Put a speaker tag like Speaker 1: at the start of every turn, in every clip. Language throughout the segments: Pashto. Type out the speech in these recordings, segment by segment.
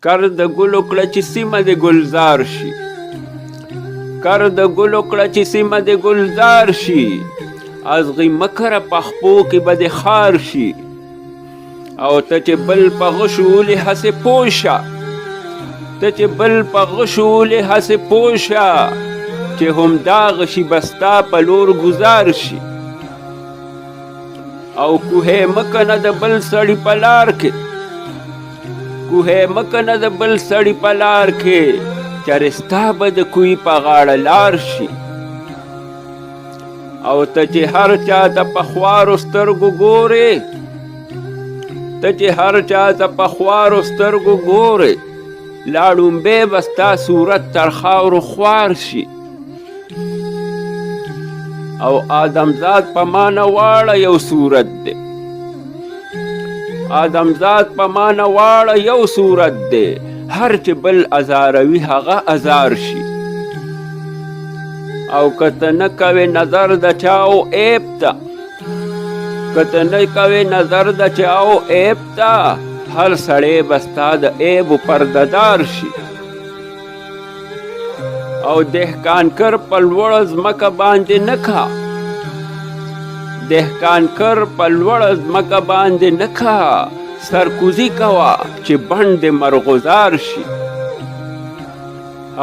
Speaker 1: کر د ګلو کړه چې سیمه د ګلزار شي کر د ګلو کړه چې سیمه د ګلزار شي ازغي مکره پخپو کې به د خار شي او ته چې بل په غشو ولې هسې پوشه ته چې بل په غشو ولې هسې پوشه چې همدا غشي بستا په لور ګزار شي او کوهې مکنه د بل سړي په لار کې کوهې مکنه د بل سړي په لار کې چېرې ستا به د کوی په غاړه لار شي او ته چې هر چا ته په خوارو سترګو ګورې ته چې هر چا ته په خوارو سترګو ګورې لا ړومبی به ستا صورت تر خاورو خوار شي او آدمزاد په مانه واړه یو صورت دی آدمزاد په مانه واړه یو صورت دی هر چې بل ازاروي هغه ازار شي او که ته نه کوې نظر د چاو عیب ته که ته نه کوې نظر د چاو عیب ته هر سړی به ستا د عیبو پردهدار شي او دهقانکر په لوړه ځمکه باندې نه کا دهقانکر په لوړه ځمکه باندې نه کا سرکوزي کوه چې بڼ د مرغوزار شي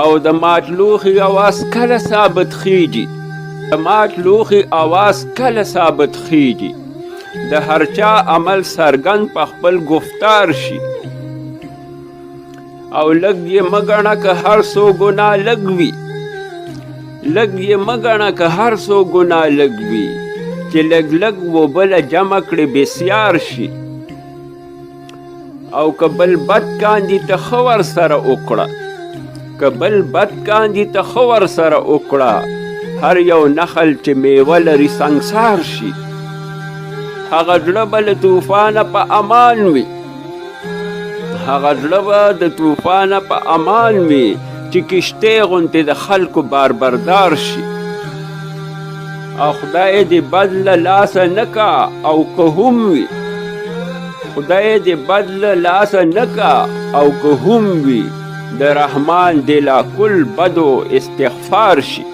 Speaker 1: او د مات لوښي اواز کله ثابت خیږي د مات لوښي اواز کله ثابت خیږي د هر چا عمل څرګند په خپل گفتار شي او لږ یې مه ګڼه که هر څو ګناه لږ وي لږ یې مه ګڼه که هر څو ګناه لږ وي چې لږ لږ و بله جمع کړې بسیار شي او که بل بد کاندي ته ښه ورسره وکړه که بل بد کاندي ته ښه ورسره وکړه هر یو نخل چې میوه لري سنګسار شي هغه زړه به له طوفانه په امان وي هغه زړه به د طوفانه په امان وي چې کشتۍ غوندې د خلکو باربردار شي او خدای دې بد له لاسه نه کا او که هم وي خدای دې بد له لاسه نه کا او که هم وي د رحمان دې لا کل بدو استغفار شي